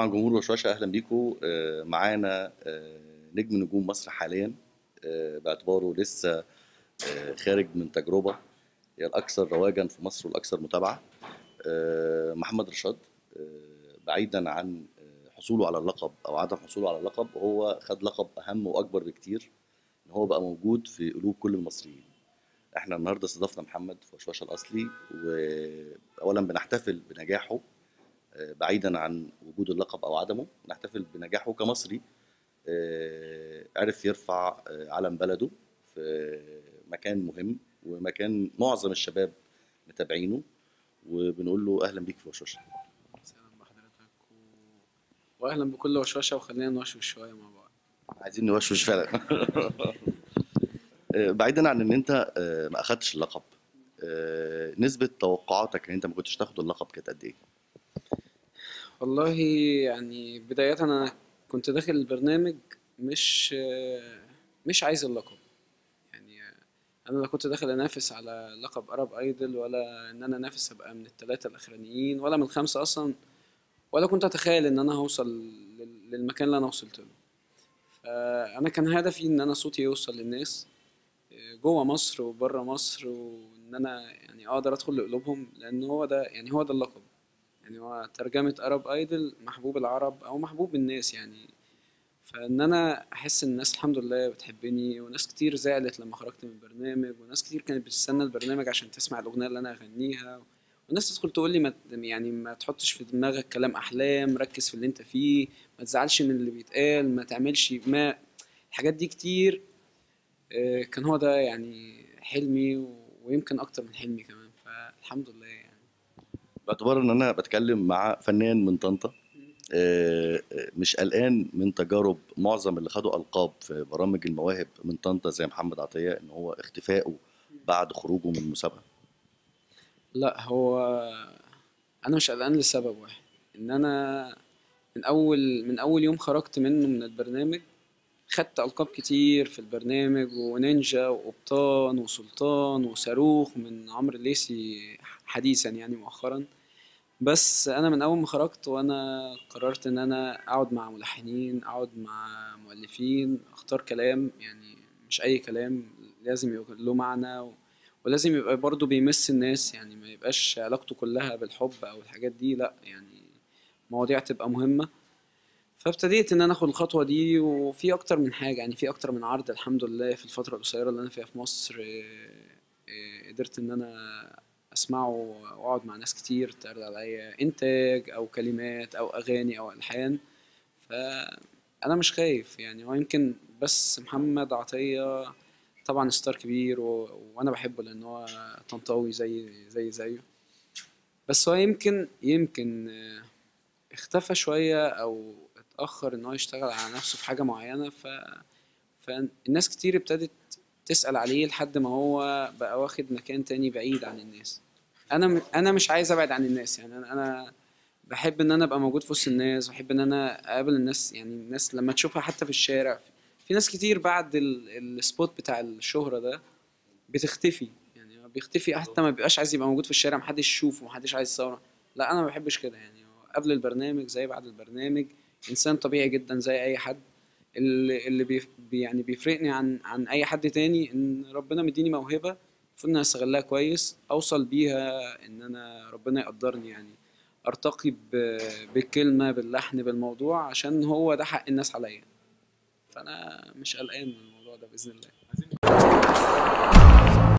طبعا جمهور وشوشة اهلا بيكم. معانا نجم نجوم مصر حاليا، باعتباره لسه خارج من تجربة هي الاكثر رواجا في مصر والاكثر متابعة. محمد رشاد، بعيدا عن حصوله على اللقب او عدم حصوله على اللقب، هو خد لقب اهم واكبر بكتير، ان هو بقى موجود في قلوب كل المصريين. احنا النهارده استضفنا محمد في وشوشة الاصلي، واولا بنحتفل بنجاحه بعيدا عن وجود اللقب او عدمه، نحتفل بنجاحه كمصري عرف يرفع علم بلده في مكان مهم ومكان معظم الشباب متابعينه، وبنقول له اهلا بيك في وشوشة. اهلا بحضرتك واهلا بكل وشوشه، وخلينا نوشوش شويه مع بعض. عايزين نوشوش فعلا. بعيدا عن ان انت ما اخدتش اللقب، نسبة توقعاتك ان انت ما كنتش تاخد اللقب كانت قد ايه؟ والله يعني بدايه انا كنت داخل البرنامج مش عايز اللقب. يعني انا لا كنت داخل انافس على لقب ارب ايدل، ولا ان انا انافس ابقى من الثلاثه الاخرانيين، ولا من الخمسه اصلا، ولا كنت اتخيل ان انا هوصل للمكان اللي انا وصلت له. فانا كان هدفي ان انا صوتي يوصل للناس جوه مصر وبره مصر، وان انا يعني اقدر ادخل لقلوبهم، لان هو ده يعني هو ده اللقب. يعني هو ترجمة ارب ايدل محبوب العرب او محبوب الناس يعني. فان انا احس ان الناس الحمد لله بتحبني، وناس كتير زعلت لما خرجت من البرنامج، وناس كتير كانت بتستنى البرنامج عشان تسمع الاغنيه اللي انا اغنيها، والناس تدخل تقول لي ما تحطش في دماغك كلام احلام، ركز في اللي انت فيه، ما تزعلش من اللي بيتقال، ما تعملش ما الحاجات دي كتير. كان هو ده يعني حلمي ويمكن اكتر من حلمي كمان، فالحمد لله يعني. باعتبار ان انا بتكلم مع فنان من طنطا، مش قلقان من تجارب معظم اللي خدوا ألقاب في برامج المواهب من طنطا زي محمد عطية، ان هو اختفائه بعد خروجه من المسابقة؟ لا، هو انا مش قلقان لسبب واحد، ان انا من اول يوم خرجت منه من البرنامج خدت ألقاب كتير في البرنامج، ونينجا وقبطان وسلطان وصاروخ من عمرو الليثي حديثا يعني مؤخرا. بس انا من اول ما خرجت وانا قررت ان انا اقعد مع ملحنين، اقعد مع مؤلفين، اختار كلام يعني مش اي كلام، لازم يبقى له معنى ولازم يبقى برضه بيمس الناس، يعني ما يبقاش علاقته كلها بالحب او الحاجات دي، لا يعني مواضيع تبقى مهمة. فابتديت ان انا اخد الخطوة دي، وفي اكتر من حاجة يعني، في اكتر من عرض الحمد لله في الفترة القصيرة اللي انا فيها في مصر. قدرت ان انا اسمعه واقعد مع ناس كتير تعرض عليا انتاج او كلمات او اغاني او الحان. فانا مش خايف يعني، هو يمكن بس محمد عطية طبعا ستار كبير وانا بحبه لان هو طنطاوي زي زيه. بس هو يمكن اختفى شوية او اتأخر ان هو يشتغل على نفسه في حاجة معينة. فالناس كتير ابتدت تسأل عليه لحد ما هو بقى واخد مكان تاني بعيد عن الناس. انا مش عايز ابعد عن الناس يعني، انا بحب ان انا ابقى موجود في وسط الناس، بحب ان انا اقابل الناس، يعني الناس لما تشوفها حتى في الشارع. في ناس كتير بعد السبوت بتاع الشهرة ده بتختفي، يعني هو بيختفي حتى ما بيبقاش عايز يبقى موجود في الشارع، محدش يشوفه، محدش عايز يصوره. لا انا ما بحبش كده يعني، هو قبل البرنامج زي بعد البرنامج انسان طبيعي جدا زي اي حد. اللي يعني بيفرقني عن اي حد تاني ان ربنا مديني موهبة، المفروض ان انا استغلها كويس، اوصل بيها ان انا ربنا يقدرني يعني، ارتقي بالكلمة باللحن بالموضوع، عشان هو ده حق الناس عليا. فانا مش قلقان من الموضوع ده باذن الله.